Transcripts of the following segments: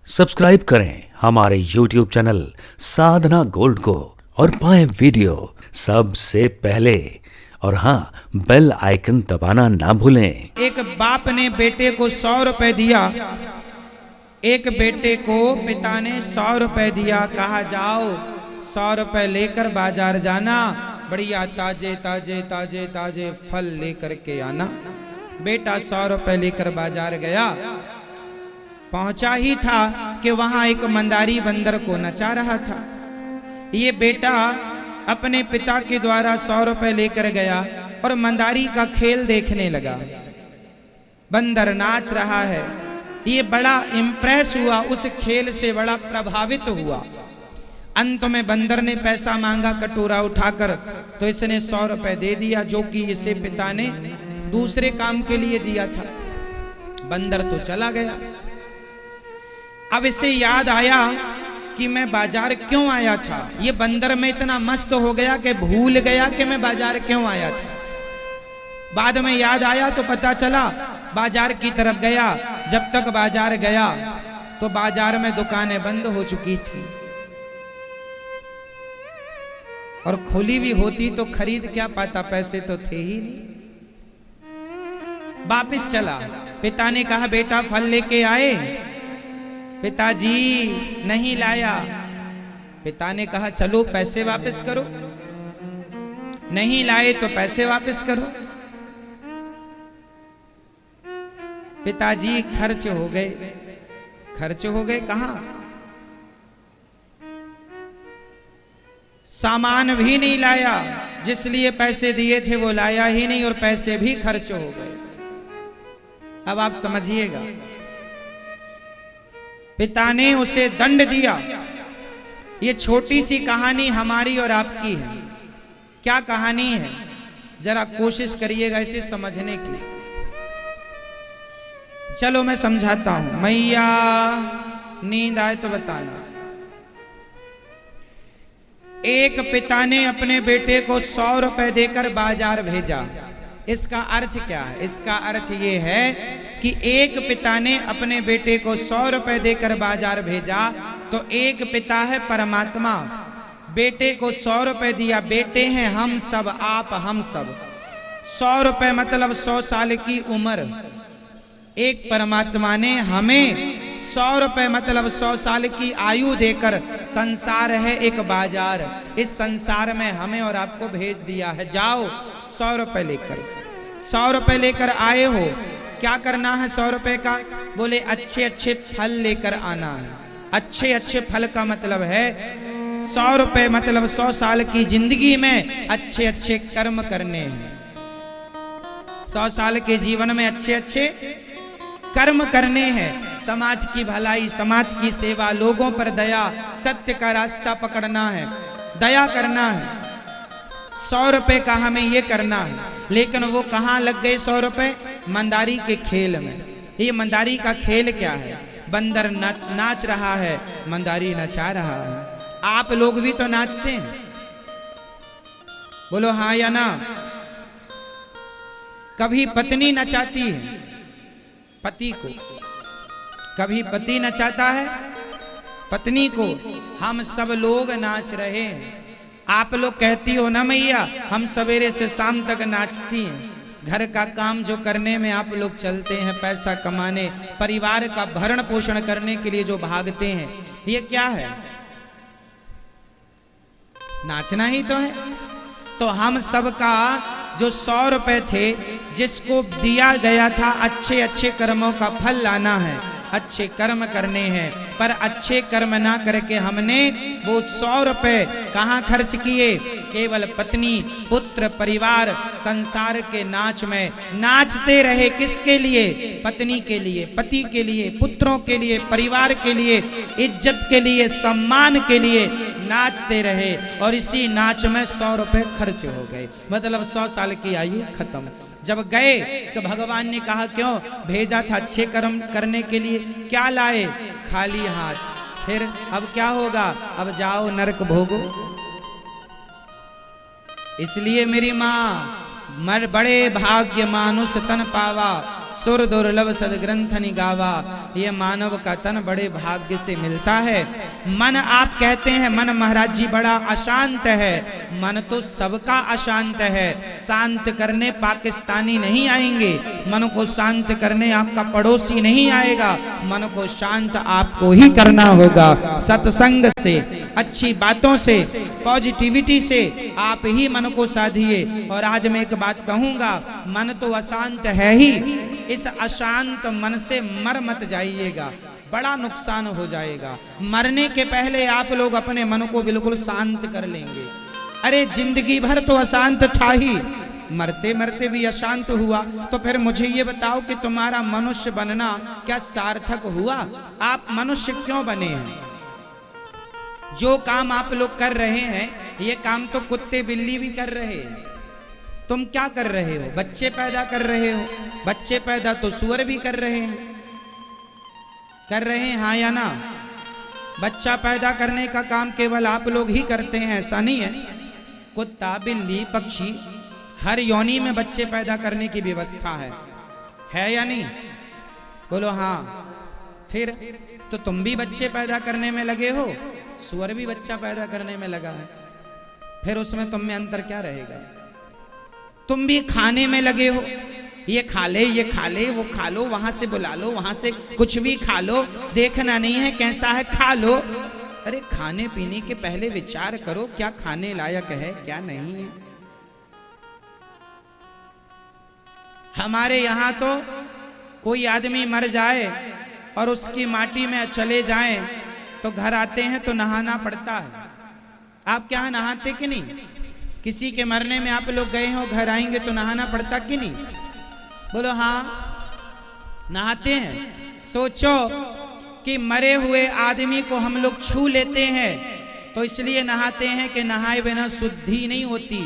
Subscribe करें हमारे YouTube channel साधना gold को और पाएं वीडियो सबसे पहले। और हाँ, बेल आइकन दबाना ना भूलें। एक बाप ने बेटे को 100 रुपए दिया। एक बेटे को पिता ने 100 रुपए दिया। कहा जाओ 100 रुपए लेकर बाजार जाना, बढ़िया ताजे ताजे ताजे ताजे फल लेकर के आना। बेटा 100 रुपए लेकर बाजार गया। पहुंचा ही था कि वहां एक मंदारी बंदर को नचा रहा था। ये बेटा अपने पिता के द्वारा 100 रुपए लेकर गया और मंदारी का खेल देखने लगा। बंदर नाच रहा है। ये बड़ा इम्प्रेस हुआ, उस खेल से बड़ा प्रभावित हुआ। अंत में बंदर ने पैसा मांगा कटोरा उठाकर, तो इसने 100 रुपए दे दिया, जो कि इसे पिता ने दूसरे काम के लिए दिया था। बंदर तो चला गया। अब इसे याद आया कि मैं बाजार क्यों आया था। ये बंदर में इतना मस्त हो गया कि भूल गया कि मैं बाजार क्यों आया था। बाद में याद आया तो पता चला, बाजार की तरफ गया। जब तक बाजार गया तो बाजार में दुकानें बंद हो चुकी थी, और खुली भी होती तो खरीद क्या पाता, पैसे तो थे ही नहीं। वापिस चला। पिता ने कहा बेटा फल लेके आए? पिताजी नहीं लाया। पिता ने कहा चलो पैसे वापस करो। नहीं लाए तो पैसे वापस करो। पिताजी खर्च हो गए। खर्च हो गए कहां? सामान भी नहीं लाया, जिसलिए पैसे दिए थे वो लाया ही नहीं, और पैसे भी खर्च हो गए। अब आप समझिएगा, पिता ने उसे दंड दिया। ये छोटी सी कहानी हमारी और आपकी है। क्या कहानी है, जरा कोशिश करिएगा इसे समझने की। चलो मैं समझाता हूं। मैया नींद आए तो बताना। एक पिता ने अपने बेटे को 100 रुपए देकर बाजार भेजा। इसका अर्थ क्या है? इसका अर्थ ये है कि एक पिता ने अपने बेटे को 100 रुपए देकर बाजार भेजा, तो एक पिता है परमात्मा, बेटे को 100 रुपए दिया। बेटे हैं हम सब, आप हम सब। 100 रुपए मतलब 100 साल की उम्र। एक परमात्मा ने हमें 100 रुपए मतलब 100 साल की आयु देकर, संसार है एक बाजार, इस संसार में हमें और आपको भेज दिया है। जाओ 100 रुपए लेकर। 100 रुपए लेकर आए हो, क्या करना है 100 रुपए का? बोले अच्छे अच्छे फल लेकर आना है। अच्छे अच्छे फल का मतलब है 100 रुपए मतलब 100 साल की जिंदगी में अच्छे अच्छे कर्म करने हैं। 100 साल के जीवन में अच्छे अच्छे कर्म करने हैं। समाज की भलाई, समाज की सेवा, लोगों पर दया, सत्य का रास्ता पकड़ना है, दया करना है। 100 रुपए का हमें ये करना है। लेकिन वो कहाँ लग गए 100 रुपए? मंदारी के खेल में। ये मंदारी का खेल क्या है? बंदर नाच रहा है, मंदारी नचा रहा है। आप लोग भी तो नाचते हैं, बोलो हाँ या ना। कभी पत्नी नचाती है पति को, कभी पति नचाता है पत्नी को। हम सब लोग नाच रहे हैं। आप लोग कहती हो ना मैया हम सवेरे से शाम तक नाचती हैं। घर का काम जो करने में आप लोग चलते हैं, पैसा कमाने, परिवार का भरण पोषण करने के लिए जो भागते हैं, ये क्या है? नाचना ही तो है। तो हम सबका जो 100 रुपए थे, जिसको दिया गया था अच्छे अच्छे कर्मों का फल लाना है, अच्छे कर्म करने हैं, पर अच्छे कर्म ना करके हमने वो 100 रुपए कहाँ खर्च किए? केवल पत्नी, पुत्र, परिवार, संसार के नाच में नाचते रहे। किसके लिए? पत्नी के लिए, पति के लिए, पुत्रों के लिए, परिवार के लिए, इज्जत के लिए, सम्मान के लिए नाचते रहे। और इसी नाच में 100 रुपए खर्च हो गए, मतलब 100 साल की आयु खत्म। जब गए तो भगवान ने कहा क्यों भेजा था? अच्छे कर्म करने के लिए। क्या लाए? खाली हाथ। फिर अब क्या होगा? अब जाओ नरक भोगो। इसलिए मेरी माँ, मर बड़े भाग्य मानुष तन पावा, सुर दुर्लभ सदग्रंथनि गावा। ये मानव का तन बड़े भाग्य से मिलता है। मन आप कहते हैं मन महाराज जी बड़ा अशांत है। मन तो सबका अशांत है। शांत करने पाकिस्तानी नहीं आएंगे, मन को शांत करने आपका पड़ोसी नहीं आएगा। मन को शांत आपको ही करना होगा। सत्संग से, अच्छी बातों से, पॉजिटिविटी से आप ही मन को साधिए। और आज मैं एक बात कहूंगा, मन तो अशांत है ही, इस अशांत मन से मर मत जाइएगा, बड़ा नुकसान हो जाएगा। मरने के पहले आप लोग अपने मन को बिल्कुल शांत कर लेंगे। अरे जिंदगी भर तो अशांत था ही, मरते मरते भी अशांत हुआ, तो फिर मुझे ये बताओ कि तुम्हारा मनुष्य बनना क्या सार्थक हुआ? आप मनुष्य क्यों बने हैं? जो काम आप लोग कर रहे हैं, ये काम तो कुत्ते बिल्ली भी कर रहे हैं। तुम क्या कर रहे हो? बच्चे पैदा कर रहे हो। बच्चे पैदा तो सुअर भी कर रहे हैं, कर रहे हैं, हाँ या ना? बच्चा पैदा करने का काम केवल आप लोग ही करते हैं, ऐसा नहीं है। कुत्ता, बिल्ली, पक्षी, हर योनि में बच्चे पैदा करने की व्यवस्था है या नहीं? बोलो हाँ। फिर तो तुम भी बच्चे पैदा करने में लगे हो, सुअर भी बच्चा पैदा करने में लगा है। फिर उसमें तुम में अंतर क्या रहेगा? तुम भी खाने में लगे हो, ये खा ले, ये खा ले, वो खा लो, वहां से बुला लो, वहां से कुछ भी खा लो, देखना नहीं है कैसा है, खा लो। अरे खाने पीने के पहले विचार करो, क्या खाने लायक है, क्या नहीं है। हमारे यहाँ तो कोई आदमी मर जाए और उसकी माटी में चले जाएं तो घर आते हैं तो नहाना पड़ता है। आप क्या नहाते कि नहीं? किसी के मरने में आप लोग गए हो, घर आएंगे तो नहाना पड़ता कि नहीं? बोलो हाँ, नहाते हैं। सोचो कि मरे हुए आदमी को हम लोग छू लेते हैं तो इसलिए नहाते हैं कि नहाए बिना शुद्धि नहीं होती।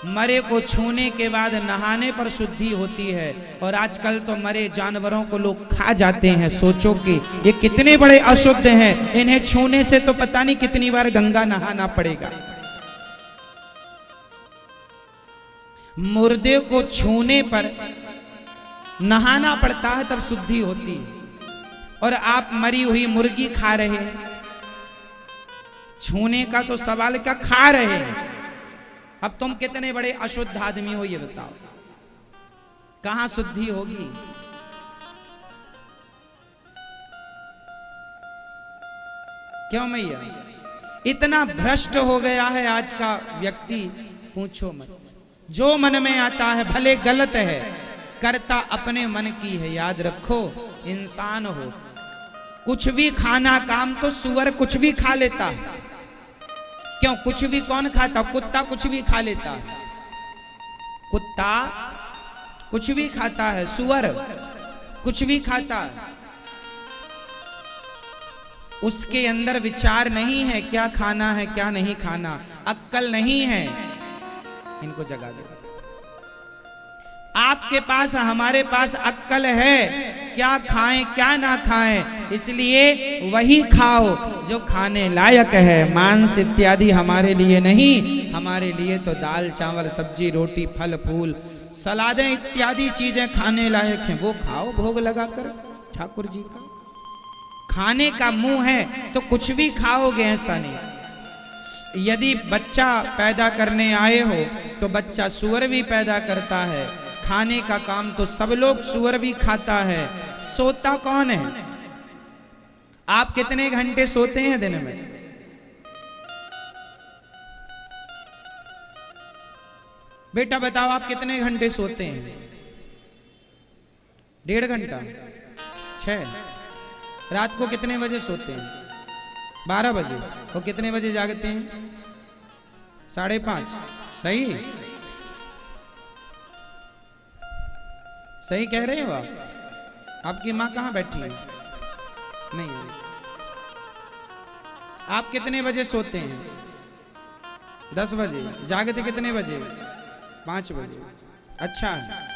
मरे को छूने के बाद नहाने पर शुद्धि होती है। और आजकल तो मरे जानवरों को लोग खा जाते हैं। सोचो कि ये कितने बड़े अशुद्ध हैं, इन्हें छूने से तो पता नहीं कितनी बार गंगा नहाना पड़ेगा। मुर्दे को छूने पर नहाना पड़ता है, तब शुद्धि होती है। और आप मरी हुई मुर्गी खा रहे हैं, छूने का तो सवाल क्या, खा रहे हैं। अब तुम कितने बड़े अशुद्ध आदमी हो, ये बताओ, कहां शुद्धि होगी? क्यों मैया? इतना भ्रष्ट हो गया है आज का व्यक्ति, पूछो मत। जो मन में आता है, भले गलत है, करता अपने मन की है। याद रखो, इंसान हो, कुछ भी खाना काम तो सुअर कुछ भी खा लेता है। क्यों? कुछ भी कौन खाता? कुत्ता कुछ भी खा लेता है। कुत्ता कुछ भी खाता है, सुअर कुछ भी खाता है। उसके अंदर विचार नहीं है क्या खाना है क्या नहीं खाना, अक्ल नहीं है। इनको जगा दो। आपके पास, हमारे पास अक्ल है, क्या खाएं क्या ना खाएं, इसलिए वही खाओ जो खाने लायक है। मांस इत्यादि हमारे लिए नहीं, हमारे लिए तो दाल चावल सब्जी रोटी फल फूल सलादें इत्यादि चीजें खाने लायक हैं, वो खाओ भोग लगाकर ठाकुर जी का। खाने का मुंह है तो कुछ भी खाओगे, ऐसा नहीं। यदि बच्चा पैदा करने आए हो तो बच्चा सुअर भी पैदा करता है। खाने का काम तो सब लोग, सुअर भी खाता है। सोता कौन है? आप कितने घंटे सोते हैं दिन में? बेटा बताओ, आप कितने घंटे सोते हैं? 1.5 घंटा, 6। रात को कितने बजे सोते हैं? 12 बजे। और कितने बजे जागते हैं? 5:30। सही सही कह रहे हो आप? आपकी माँ कहाँ बैठी है? नहीं है। आप कितने बजे सोते हैं? 10 बजे। जागते कितने बजे? 5 बजे। अच्छा है।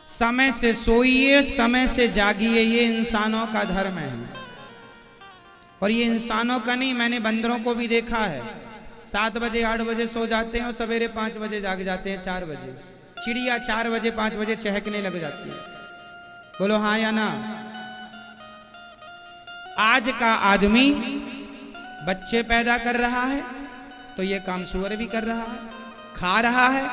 समय से सोइए, समय से जागिए, ये इंसानों का धर्म है। और ये इंसानों का नहीं, मैंने बंदरों को भी देखा है। 7 बजे 8 बजे सो जाते हैं और सवेरे 5 बजे जाग जाते हैं, 4 बजे। चिड़िया 4 बजे 5 बजे चहकने लग जाती है। बोलो हाँ या ना? आज का आदमी बच्चे पैदा कर रहा है तो ये काम सूअर भी कर रहा है, खा रहा है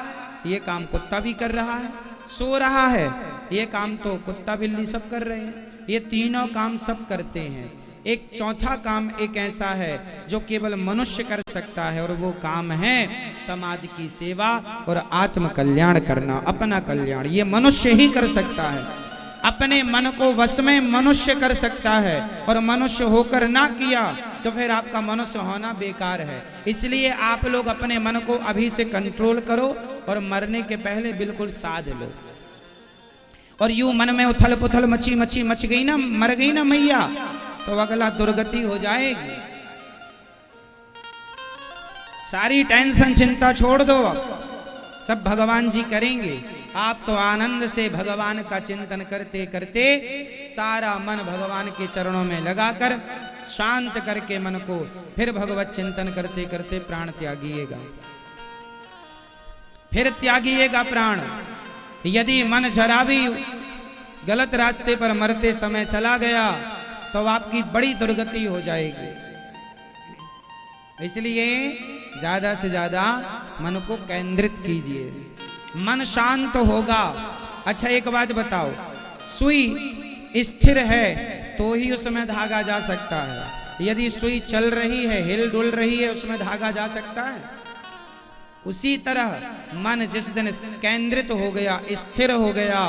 ये काम कुत्ता भी कर रहा है, सो रहा है ये काम तो कुत्ता बिल्ली सब कर रहे हैं। ये तीनों काम सब करते हैं। एक चौथा काम एक ऐसा है जो केवल मनुष्य कर सकता है, और वो काम है समाज की सेवा और आत्म कल्याण करना, अपना कल्याण। ये मनुष्य ही कर सकता है। अपने मन को वश में मनुष्य कर सकता है, और मनुष्य होकर ना किया तो फिर आपका मनुष्य होना बेकार है। इसलिए आप लोग अपने मन को अभी से कंट्रोल करो और मरने के पहले बिल्कुल साध लो। और यूं मन में उथल पुथल मच गई ना, मर गई ना मैया, तो अगला दुर्गति हो जाएगी। सारी टेंशन चिंता छोड़ दो, सब भगवान जी करेंगे। आप तो आनंद से भगवान का चिंतन करते करते सारा मन भगवान के चरणों में लगाकर शांत करके मन को फिर भगवत चिंतन करते करते प्राण त्यागिएगा, फिर त्यागिएगा प्राण। यदि मन जरा भी गलत रास्ते पर मरते समय चला गया तो आपकी बड़ी दुर्गति हो जाएगी। इसलिए ज्यादा से ज्यादा मन को केंद्रित कीजिए, मन शांत होगा। अच्छा एक बात बताओ, सुई स्थिर है तो ही उसमें धागा जा सकता है। यदि सुई चल रही है, हिल डुल रही है, उसमें धागा जा सकता है? उसी तरह मन जिस दिन केंद्रित हो गया, स्थिर हो गया,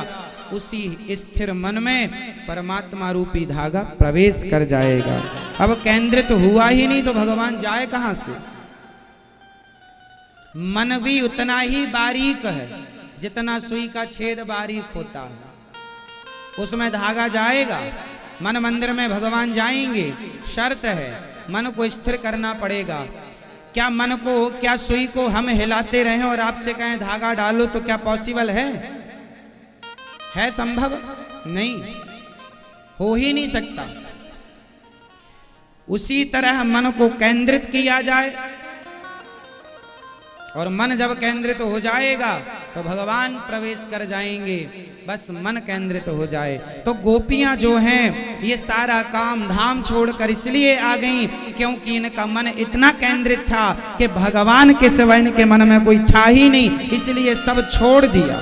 उसी स्थिर मन में परमात्मा रूपी धागा प्रवेश कर जाएगा। अब केंद्रित हुआ ही नहीं तो भगवान जाए कहां से? मन भी उतना ही बारीक है जितना सुई का छेद बारीक होता है, उसमें धागा जाएगा। मन मंदिर में भगवान जाएंगे, शर्त है मन को स्थिर करना पड़ेगा। क्या मन को, क्या सुई को हम हिलाते रहें और आपसे कहें धागा डालो, तो क्या पॉसिबल है? संभव नहीं, हो ही नहीं सकता। उसी तरह मन को केंद्रित किया जाए, और मन जब केंद्रित हो जाएगा तो भगवान प्रवेश कर जाएंगे। बस मन केंद्रित हो जाए। तो गोपियां जो हैं ये सारा काम धाम छोड़कर इसलिए आ गईं क्योंकि इनका मन इतना केंद्रित था कि भगवान के सिवा इनके मन में कोई था ही नहीं। इसलिए सब छोड़ दिया,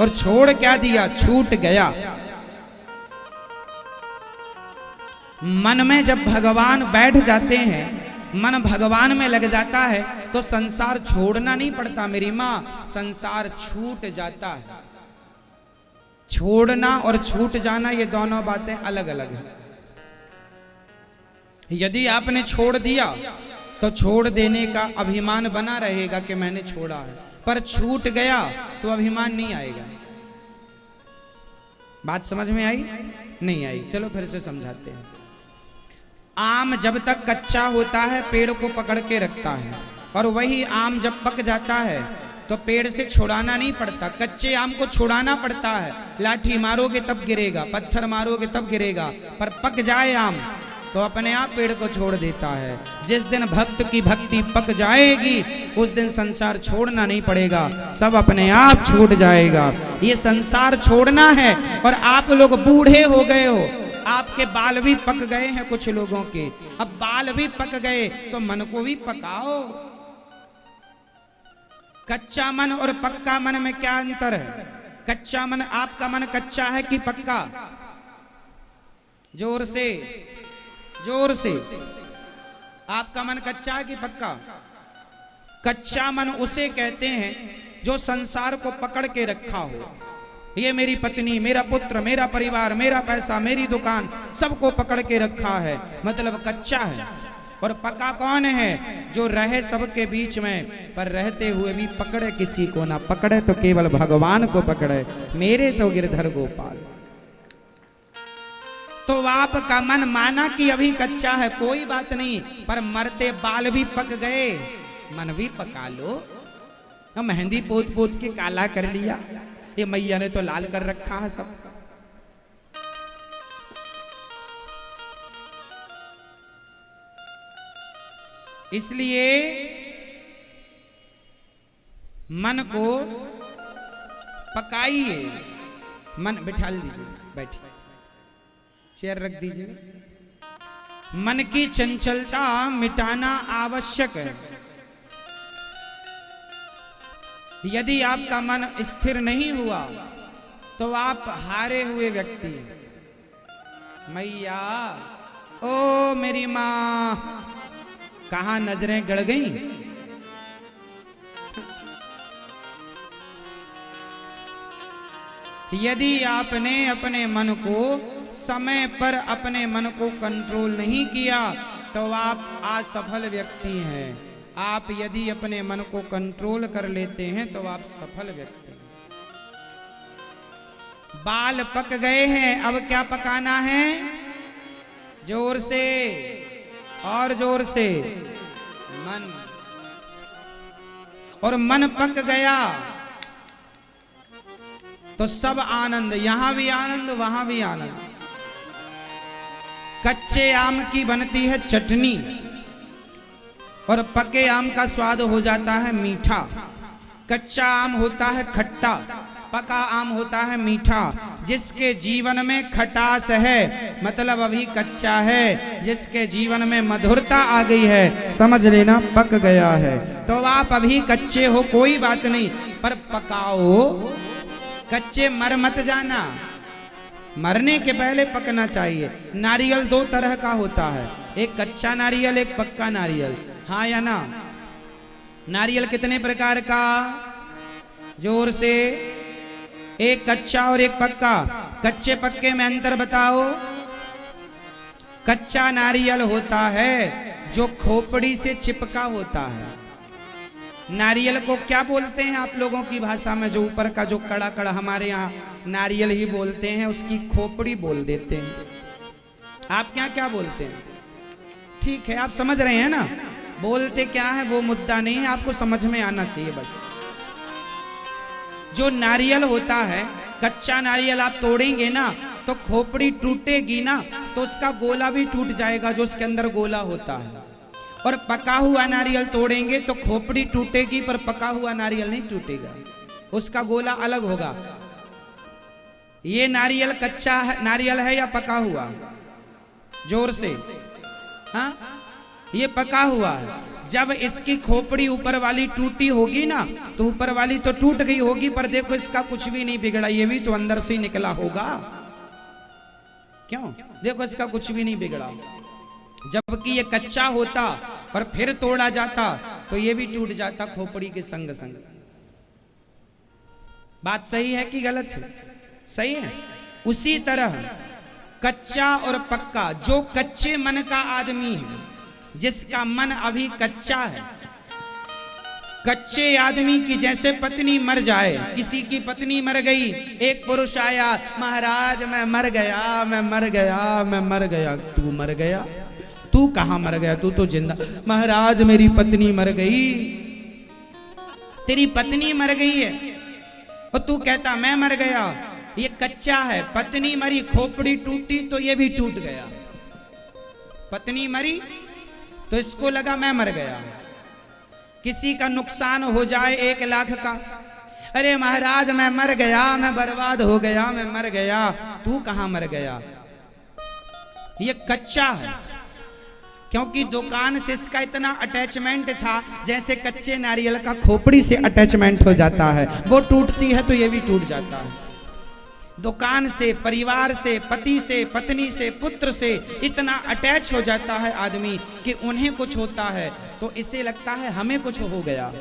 और छोड़ क्या दिया? छूट गया। मन में जब भगवान बैठ जाते हैं, मन भगवान में लग जाता है तो संसार छोड़ना नहीं पड़ता मेरी माँ, संसार छूट जाता है। छोड़ना और छूट जाना ये दोनों बातें अलग अलग हैं। यदि आपने छोड़ दिया तो छोड़ देने का अभिमान बना रहेगा कि मैंने छोड़ा है, पर छूट गया तो अभिमान नहीं आएगा। बात समझ में आई? नहीं आई? चलो फिर से समझाते हैं। आम जब तक कच्चा होता है पेड़ को पकड़ के रखता है, और वही आम जब पक जाता है तो पेड़ से छुड़ाना नहीं पड़ता। कच्चे आम को छुड़ाना पड़ता है, लाठी मारोगे तब गिरेगा, पत्थर मारोगे तब गिरेगा, पर पक जाए आम तो अपने आप पेड़ को छोड़ देता है। जिस दिन भक्त की भक्ति पक जाएगी उस दिन संसार छोड़ना नहीं पड़ेगा, सब अपने आप छूट जाएगा। ये संसार छोड़ना है। और आप लोग बूढ़े हो गए हो, आपके बाल भी पक गए हैं कुछ लोगों के। अब बाल भी पक गए तो मन को भी पकाओ। कच्चा मन और पक्का मन में क्या अंतर है? कच्चा मन, आपका मन कच्चा है कि पक्का? जोर से, जोर से। आपका मन कच्चा है कि पक्का? कच्चा मन उसे कहते हैं जो संसार को पकड़ के रखा हो। ये मेरी पत्नी, मेरा पुत्र, मेरा परिवार, मेरा पैसा, मेरी दुकान, सबको पकड़ के रखा है, मतलब कच्चा है। और पक्का कौन है? जो रहे सबके बीच में पर रहते हुए भी पकड़े किसी को ना। पकड़े तो केवल भगवान को पकड़े, मेरे तो गिरधर गोपाल। तो आपका मन माना कि अभी कच्चा है, कोई बात नहीं, पर मरते बाल भी पक गए, मन भी पका लो। मेहंदी पोत पोत के काला कर लिया, ये मैया ने तो लाल कर रखा है सब। इसलिए मन को पकाइए। मन बिठा दीजिए, बैठिए, चेयर रख दीजिए। मन की चंचलता मिटाना आवश्यक है। यदि आपका मन स्थिर नहीं हुआ तो आप हारे हुए व्यक्ति। मैया, ओ मेरी मां, कहां नजरें गड़ गई। यदि आपने अपने मन को समय पर अपने मन को कंट्रोल नहीं किया तो आप असफल व्यक्ति हैं। आप यदि अपने मन को कंट्रोल कर लेते हैं तो आप सफल व्यक्ति हैं। बाल पक गए हैं, अब क्या पकाना है? जोर से और जोर से मन। और मन पक गया तो सब आनंद, यहां भी आनंद, वहां भी आनंद। कच्चे आम की बनती है चटनी और पके आम का स्वाद हो जाता है मीठा। कच्चा आम होता है खट्टा, पका आम होता है मीठा। जिसके जीवन में खटास है मतलब अभी कच्चा है, जिसके जीवन में मधुरता आ गई है समझ लेना पक गया है। तो आप अभी कच्चे हो कोई बात नहीं, पर पकाओ। कच्चे मर मत जाना, मरने के पहले पकना चाहिए। नारियल दो तरह का होता है, एक कच्चा नारियल, एक पक्का नारियल। हाँ या ना? नारियल कितने प्रकार का? जोर से। एक कच्चा और एक पक्का। कच्चे पक्के में अंतर बताओ। कच्चा नारियल होता है जो खोपड़ी से चिपका होता है। नारियल को क्या बोलते हैं आप लोगों की भाषा में? जो ऊपर का जो कड़ा कड़ा, हमारे यहाँ नारियल ही बोलते हैं, उसकी खोपड़ी बोल देते हैं। आप क्या क्या बोलते हैं? ठीक है, आप समझ रहे हैं ना? बोलते क्या है वो मुद्दा नहीं है, आपको समझ में आना चाहिए बस। जो नारियल होता है, कच्चा नारियल आप तोड़ेंगे ना तो खोपड़ी टूटेगी ना तो उसका गोला भी टूट जाएगा जो उसके अंदर गोला होता है। और पका हुआ नारियल तोड़ेंगे तो खोपड़ी टूटेगी पर पका हुआ नारियल नहीं टूटेगा, उसका गोला अलग होगा। ये नारियल कच्चा नारियल है या पका हुआ? जोर से। हाँ, ये पका हुआ है। जब इसकी खोपड़ी ऊपर वाली टूटी होगी ना तो ऊपर वाली तो टूट गई होगी, पर देखो इसका कुछ भी नहीं बिगड़ा, ये भी तो अंदर से निकला होगा। क्यों? देखो इसका कुछ भी नहीं बिगड़ा। जबकि ये कच्चा होता और फिर तोड़ा जाता तो ये भी टूट जाता खोपड़ी के संग संग। बात सही है कि गलत है? सही है। उसी तरह कच्चा और पक्का, जो कच्चे मन का आदमी है, जिसका मन अभी कच्चा है, कच्चे आदमी की जैसे पत्नी मर जाए, किसी की पत्नी मर गई, एक पुरुष आया, महाराज मैं मर गया, मैं मर गया, मैं मर गया। तू मर गया? तू कहां मर गया? तू तो जिंदा। महाराज मेरी पत्नी मर गई। तेरी पत्नी मर गई है और तू कहता मैं मर गया। ये कच्चा है। पत्नी मरी, खोपड़ी टूटी तो ये भी टूट गया। पत्नी मरी तो इसको लगा मैं मर गया। किसी का नुकसान हो जाए 1 लाख का, अरे महाराज मैं मर गया, मैं बर्बाद हो गया, मैं मर गया। तू कहां मर गया? ये कच्चा है, क्योंकि दुकान से इसका इतना अटैचमेंट था जैसे कच्चे नारियल का खोपड़ी से अटैचमेंट हो जाता है। वो टूटती है तो ये भी टूट जाता है। दुकान से, परिवार से, पति से, पत्नी से, पुत्र से इतना अटैच हो जाता है आदमी कि उन्हें कुछ होता है तो इसे लगता है हमें कुछ हो गया।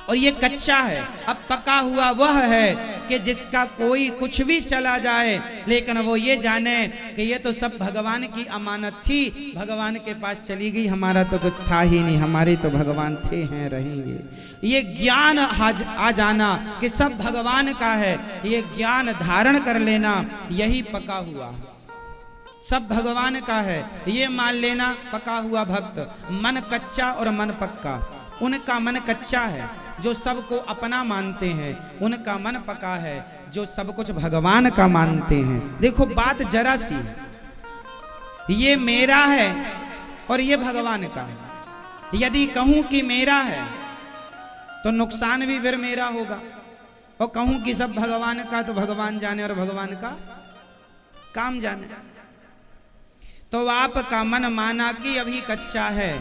और ये कच्चा है। अब पका हुआ वह है कि जिसका कोई कुछ भी चला जाए लेकिन वो ये जाने कि ये तो सब भगवान की अमानत थी, भगवान के पास चली गई, हमारा तो कुछ था ही नहीं, हमारे तो भगवान थे, हैं, रहेंगे। ये ज्ञान आ जाना कि सब भगवान का है, ये ज्ञान धारण कर लेना, यही पका हुआ। सब भगवान का है ये मान लेना पका हुआ भक्त। मन कच्चा और मन पक्का। उनका मन कच्चा है जो सबको अपना मानते हैं, उनका मन पका है जो सब कुछ भगवान का मानते हैं। देखो बात जरा सी, ये मेरा है और ये भगवान का है। यदि कहूं कि मेरा है तो नुकसान भी फिर मेरा होगा। और कहूं कि सब भगवान का, तो भगवान जाने और भगवान का काम जाने। तो आपका मन माना कि अभी कच्चा है,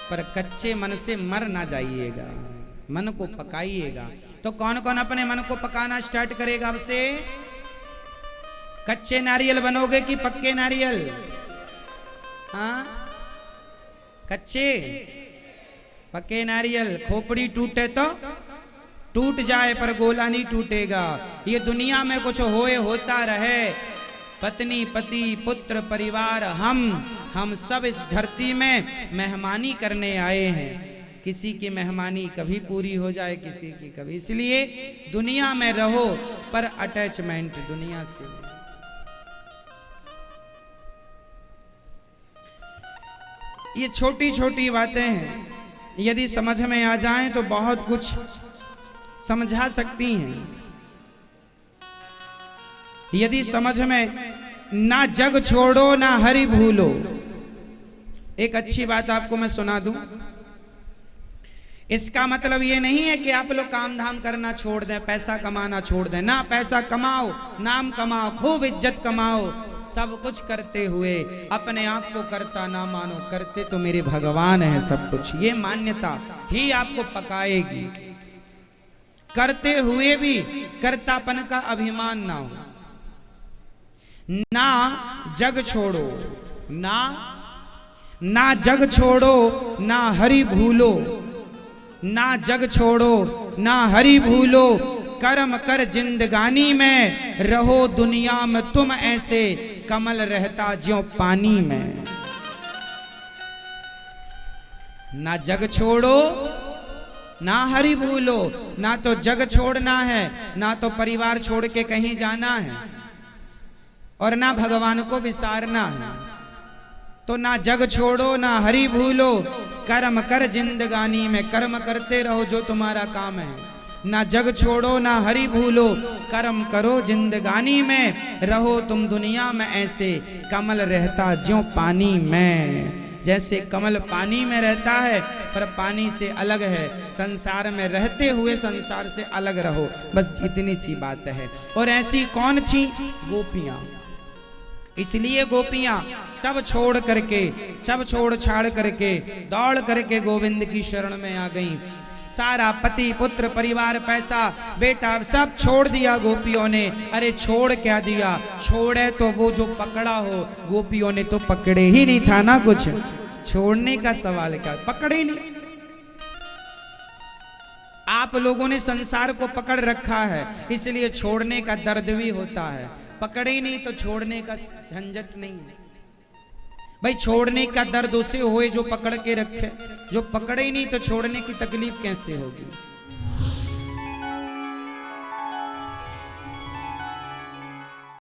पर कच्चे मन से मर ना जाइएगा, मन को पकाइएगा। तो कौन कौन अपने मन को पकाना स्टार्ट करेगा अब से? कच्चे नारियल बनोगे कि पक्के नारियल? हाँ, कच्चे पक्के नारियल। खोपड़ी टूटे तो टूट जाए, पर गोला नहीं टूटेगा। ये दुनिया में कुछ होए होता रहे, पत्नी पति पुत्र परिवार हम सब इस धरती में मेहमानी करने आए हैं। किसी की मेहमानी कभी पूरी हो जाए, किसी की कभी। इसलिए दुनिया में रहो, पर अटैचमेंट दुनिया से। ये छोटी छोटी बातें हैं, यदि समझ में आ जाएं तो बहुत कुछ समझा सकती हैं। यदि समझ में ना जग छोड़ो ना हरि भूलो। एक अच्छी बात आपको मैं सुना दूं। इसका मतलब ये नहीं है कि आप लोग काम धाम करना छोड़ दें, पैसा कमाना छोड़ दें। ना, पैसा कमाओ, नाम कमाओ, खूब इज्जत कमाओ, सब कुछ करते हुए अपने आप को करता ना मानो। करते तो मेरे भगवान है सब कुछ। ये मान्यता ही आपको पकाएगी। करते हुए भी कर्तापन का अभिमान ना हो। ना जग छोड़ो, ना जग छोड़ो ना हरि भूलो। ना जग छोड़ो ना हरि भूलो, कर्म कर जिंदगानी में, रहो दुनिया में तुम ऐसे, कमल रहता ज्यों पानी में। ना जग छोड़ो ना हरि भूलो। ना तो जग छोड़ना है, ना तो परिवार छोड़ के कहीं जाना है, और ना भगवान को विसारना है। तो ना जग छोड़ो ना हरि भूलो, कर्म कर जिंदगानी में, कर्म करते रहो जो तुम्हारा काम है। ना जग छोड़ो ना हरि भूलो, कर्म करो जिंदगानी में, रहो तुम दुनिया में ऐसे, कमल रहता ज्यों पानी में। जैसे कमल पानी में रहता है पर पानी से अलग है, संसार में रहते हुए संसार से अलग रहो। बस इतनी सी बात है। और ऐसी कौन थी? गोपियां। इसलिए गोपियां सब छोड़ करके, सब छोड़ छाड़ करके, दौड़ करके गोविंद की शरण में आ गईं। सारा पति पुत्र परिवार पैसा बेटा सब छोड़ दिया गोपियों ने। अरे छोड़ क्या दिया? छोड़े तो वो जो पकड़ा हो, गोपियों ने तो पकड़े ही नहीं था ना कुछ। छोड़ने का सवाल क्या, पकड़े ही नहीं। आप लोगों ने संसार को पकड़ रखा है, इसलिए छोड़ने का दर्द भी होता है। पकड़े ही नहीं तो छोड़ने का झंझट नहीं है। भाई छोड़ने का दर्द उसे होए जो पकड़ के रखे, जो पकड़े ही नहीं तो छोड़ने की तकलीफ कैसे होगी?